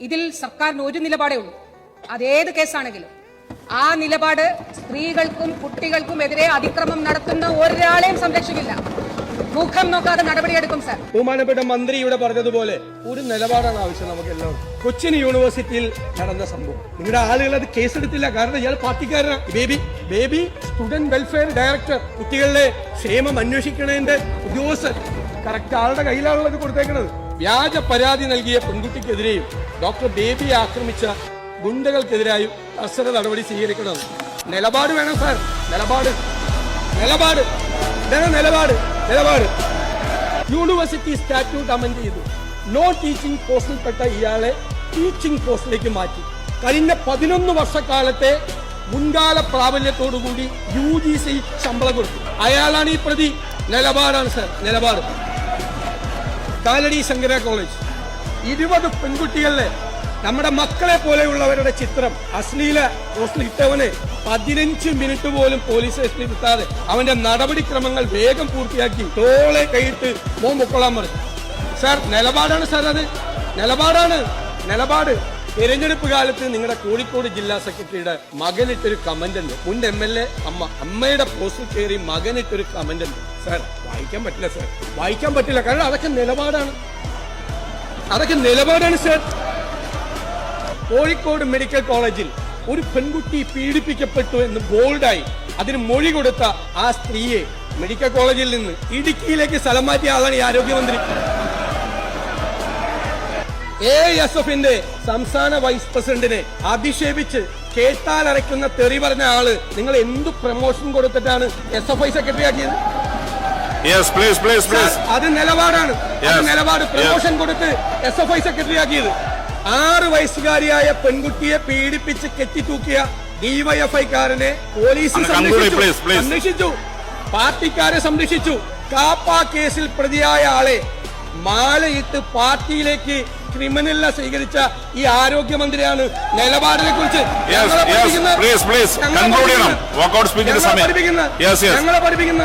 ഇതിൽ സർക്കാരിന് ഒരു നിലപാടേ ഉള്ളൂ. അതേത് കേസാണെങ്കിലും ആ നിലപാട് സ്ത്രീകൾക്കും കുട്ടികൾക്കും എതിരെ അതിക്രമം നടത്തുന്ന ഒരാളെയും സംരക്ഷിക്കില്ല. മുഖം നോക്കാതെ നടപടിയെടുക്കും സർ. ബഹുമാനപ്പെട്ട മന്ത്രി ഇവിടെ പറഞ്ഞതുപോലെ ഒരു നിലപാടാണ് ആവശ്യം നമുക്കെല്ലാം. കൊച്ചിൻ യൂണിവേഴ്സിറ്റിയിൽ നടന്ന സംഭവം നിങ്ങളുടെ ആളുകൾ അത് കേസെടുത്തില്ല. കാരണം ഇയാൾ പാർട്ടിക്കാരനാണ്. ബേബി സ്റ്റുഡന്റ് വെൽഫെയർ ഡയറക്ടർ, കുട്ടികളുടെ ക്ഷേമം അന്വേഷിക്കണതിന്റെ ഉദ്യോഗസ്ഥൻ കറക്റ്റ് ആളുടെ കയ്യിലാണുള്ളത് കൊടുത്തേക്കുന്നത്. വ്യാജ പരാതി നൽകിയ പെൺകുട്ടിക്കെതിരെയും ഡോക്ടർ ബേബിയെ ആക്രമിച്ച ഗുണ്ടകൾക്കെതിരായും കർശന നടപടി സ്വീകരിക്കണം. നിലപാട് വേണം സാർ. നിലപാട് യൂണിവേഴ്സിറ്റി സ്റ്റാറ്റ്യൂട്ട് അമെന്റ് ചെയ്തു. നോൺ ടീച്ചിങ് പോസ്റ്റിൽപ്പെട്ട ഇയാളെ ടീച്ചിങ് പോസ്റ്റിലേക്ക് മാറ്റി. കഴിഞ്ഞ 11 വർഷക്കാലത്തെ മുൻകാല പ്രാബല്യത്തോടുകൂടി UGC ശമ്പളം കൊടുത്തു. അയാളാണ് ഈ പ്രതി. നിലപാടാണ് സാർ, നിലപാട്. കാലടി ശങ്കര കോളേജ് 20 പെൺകുട്ടികളിലെ നമ്മുടെ മക്കളെ പോലെയുള്ളവരുടെ ചിത്രം അശ്ലീല പോസ്റ്റിൽ ഇട്ടവനെ 15 മിനിറ്റ് പോലും പോലീസ് സ്റ്റേഷനിൽ കിട്ടാതെ അവന്റെ നടപടിക്രമങ്ങൾ വേഗം പൂർത്തിയാക്കി തോളെ കൈയിട്ട് മുക്കൊള്ളാൻ പറഞ്ഞു. സാർ നിലപാടാണ് സാർ, അത് നിലപാട്. തെരഞ്ഞെടുപ്പ് കാലത്ത് നിങ്ങളുടെ കോഴിക്കോട് ജില്ലാ സെക്രട്ടറിയുടെ മകനിട്ടൊരു കമന്റ് ഉണ്ട്. മുൻ MLA അമ്മയുടെ പോസ്റ്റിൽ കയറി മകനിട്ടൊരു കമന്റ് ഉണ്ട്. സാർ വായിക്കാൻ പറ്റില്ല. കാരണം അതൊക്കെ നിലപാടാണ് സാർ. കോഴിക്കോട് മെഡിക്കൽ കോളേജിൽ ഒരു പെൺകുട്ടി പീഡിപ്പിക്കപ്പെട്ടു എന്ന് ബോൾഡായി അതിന് മൊഴി കൊടുത്ത ആ സ്ത്രീയെ മെഡിക്കൽ കോളേജിൽ നിന്ന് ഇടുക്കിയിലേക്ക് സ്ഥലം മാറ്റിയ ആളാണ് ഈ ആരോഗ്യമന്ത്രി. AISFന്റെ സംസ്ഥാന വൈസ് പ്രസിഡന്റിനെ അധിക്ഷേപിച്ച് കേട്ടാൽ അരയ്ക്കുന്ന തെറി പറഞ്ഞ ആള് നിങ്ങൾ എന്ത് പ്രമോഷൻ കൊടുത്തിട്ടാണ് SFI സെക്രട്ടറി ആക്കിയത്? അത് നിലപാടാണ്. പ്രമോഷൻ കൊടുത്ത് SFI സെക്രട്ടറി ആക്കിയത്. 6 വയസ്സുകാരിയായ പെൺകുട്ടിയെ പീഡിപ്പിച്ച് കെട്ടിത്തൂക്കിയ DYFIക്കാരനെ പോലീസ് സംരക്ഷിച്ചു. പാർട്ടിക്കാരെ സംരക്ഷിച്ചു. കാപ്പ കേസിൽ പ്രതിയായ ആളെ മാലയിട്ട് പാർട്ടിയിലേക്ക് ക്രിമിനലിനെ സ്വീകരിച്ച ഈ ആരോഗ്യമന്ത്രിയാണ് നിലപാടിനെ കുറിച്ച് ഞങ്ങളെ പഠിപ്പിക്കുന്ന